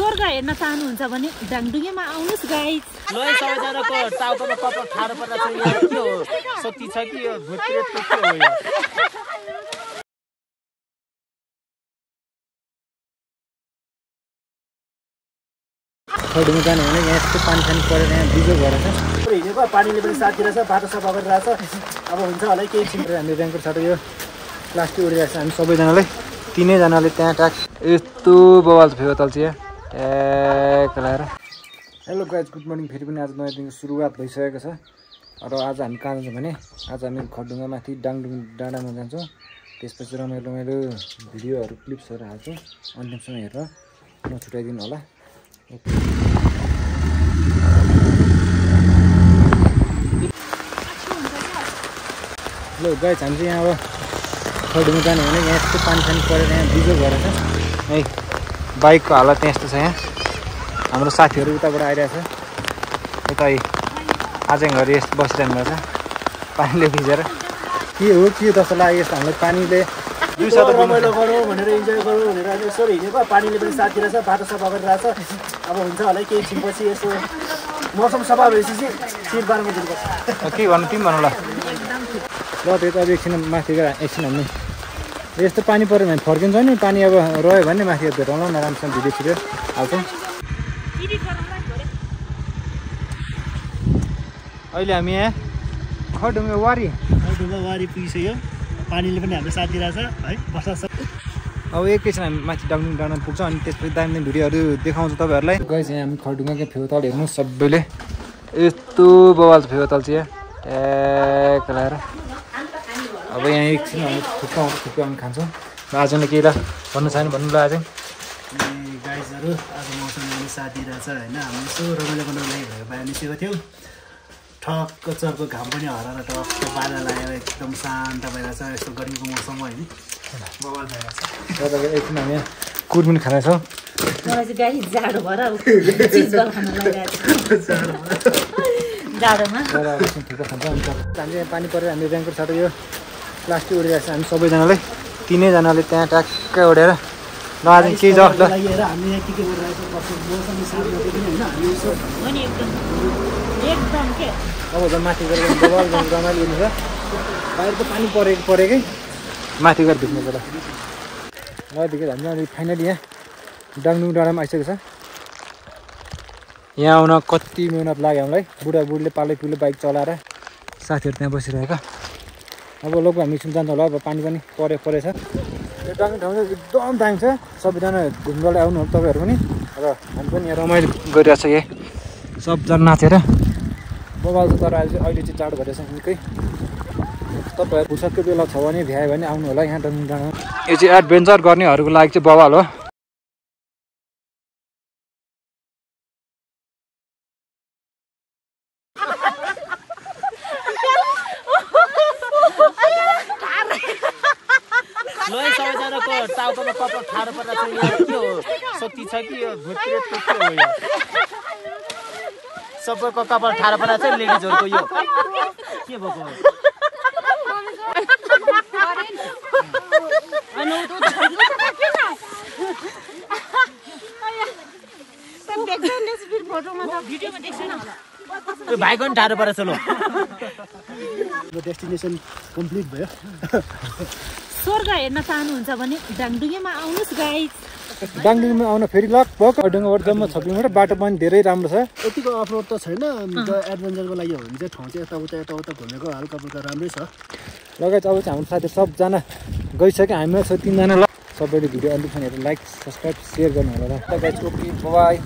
स्वर्ग हेर्न चाहनुहुन्छ भने डाङडुङ्गेमा आउनुस् गाइस। ल सबैजनाको टाउकोमा कपाल ठाडो पर्दा चाहिँ यो के हो शक्ति छ कि यो भूतप्रेतको के हो यो खडुमा जानु भने यहाँ यस्तो पानी खानी परेर यहाँ बिजो भएर छ हिँडेको पानीले पनि साथ दिरहेछ बाटो सफा गरिरहेछ अब हुन्छ होला केही छिन हामी र्याङ्कर छाटो यो प्लास्टिक उडिरहेको छ हामी सबैजनाले तीनैजनाले त्यहाँ ट्याक यस्तो बवाल फेरि तल चाहिँ ट्याक लगाएर। Hello guys good morning. फेरि पनि आज नयाँ दिनको सुरुवात भइसकेको छ र आज हामी कहाँ जान्छौँ भने आज हामी खडुङ्गा माथि डाङडुङ डाँडामा जान्छौँ। त्यसपछि रमाइलो भिडियोहरू क्लिप्सहरू हाल्छौँ अन्तिमसम्म हेरेर नछुटाइदिनु होला। ल गाइज हामी चाहिँ यहाँ अब खडुङ्गा जानु भने यहाँ यस्तो पानी खानी परेर यहाँ बिजो भएर छ है। बाइकको हालत त्यहाँ यस्तो छ। यहाँ हाम्रो साथीहरू उताबाट आइरहेछ यता आजै घरि यस्तो बसिरहनु भएको छ पानीले भिजेर। के हो के जस्तो लाग्यो यस्तो हामीलाई पानीले रमाइलो गरौँ भनेर इन्जोय गरौँ भनेर यसो हिँडेको पानीले पनि साथ दिरहेछ बाटो सफा गरिरहेछ अब हुन्छ होला केही छिनपछि यसो मौसम सफा भएपछि चिर बारमा दिनुपर्छ। के भन्नु तिमी भन्नु ल त्यो त अब एकछिन माथि गएर एकछिन हामी यस्तो पानी पऱ्यो भने फर्किन्छ नि। पानी अब रह्यो भने माथि भेटाउँला न राम्रोसँग भिडियो छिटो हाल्छौँ। अहिले हामी यहाँ खडुङ्गा वारी पुगिसक्यो पानीले पनि हाम्रो साथ दिइरहेछ है वर्षा। अब एकैछिन हामी माथि डाङडुङ डाँडामा पुग्छौँ अनि त्यसपछि दामी दामी भिडियोहरू देखाउँछु तपाईँहरूलाई। गएछ यहाँ हामी खडुङ्गाको फेउताल हेर्नु सबैले यस्तो बवाल फेउताल चाहिँ ट्याक लगाएर। अब यहाँ एकछिन हामी थुक्काउनु खान्छौँ र आज नै केही ल भन्नु छैन भन्नु ल अझै गाइजहरू आज मौसमले पनि साथ दिइरहेछ होइन। हामी यसो रमाइलो गर्नको लागि भएर बाहिर निस्केको थियौँ। ठक्क चर्को घाम पनि हराएर टक्क बादल आएर एकदम शान्त भइरहेछ यस्तो गर्मीको मौसममा होइन बवाल भइरहेछ। एकछिन हामी यहाँ कुर पनि खाँदैछौँ। थुक्का खान्छौँ हामी यहाँ पानी परेर हामी र्याङ्कर छाटो यो प्लास्टिक उडिरहेको छ हामी सबैजनाले तीनैजनाले त्यहाँ ट्याक्क उडेर ल आज केही ल हामीले यहाँ के गरिरहेको मौसमले साथ अब झन् माथि गएर बवाल रमाइलो हुनु छ। बाहिर त पानी परेकै माथि गएर भिज्नु होला। नदेखि हामी अहिले फाइनली यहाँ डाङडुङ डाँडामा आइसकेको छ। यहाँ आउन कति मिहिनेत लाग्यो हामीलाई। बुढाबुढीले पालै बाइक चलाएर साथीहरू त्यहाँ बसिरहेको। अब लोक हामी एकछिन जान्छ होला। अब पानी पनि परेछ। यो डाङडुङ ठाउँ चाहिँ एकदम दामी छ। सबैजना घुम्नलाई आउनु होला तपाईँहरू पनि र हामी पनि यहाँ रमाइलो गरिरहेको छ। यही सबजना नाचेर बवाल छ। तर अहिले चाहिँ चाड भइरहेछ निकै। तपाईँहरू फुर्सदको बेला छ भने भ्यायो भने आउनु होला यहाँ डाङडुङ डाँडामा। यो चाहिँ एडभेन्चर गर्नेहरूको लागि चाहिँ बवाल हो। ल सबैजनाको टाउकोमा कपाल ठाडो पर्दा चाहिँ यो के हो शक्ति छ कि यो भूतप्रेतको के हो यो सबैको कपाल ठाडो पर्दा चाहिँ लेडिजहरूको यो के भएको हो। भाइको पनि ठाडो परेछ। ल डेस्टिनेसन कम्प्लिट भयो। स्वर्ग हेर्न चाहनुहुन्छ भने डाङडुङ्गेमा आउनुस् गाइस। डाङडुङमा आउन फेरि लगभग खडुङ्गाबाट जम्मा 6 किलोमिटर बाटो पनि धेरै राम्रो छ। यतिको अफरोड त छैन। एडभेन्चरको लागि हो भने चाहिँ ठाउँ चाहिँ यताउता घुमेको हल्का फुल्का राम्रै छ। लगायत अब चाहिँ हाम्रो साथीहरू सबजना गइसक्यो। हामीलाई छ 3 जना। ल सबैले भिडियो अन्तिमसम्म हेरेर लाइक सब्सक्राइब सेयर गर्नु होला। ल गाइस ओके बाइ।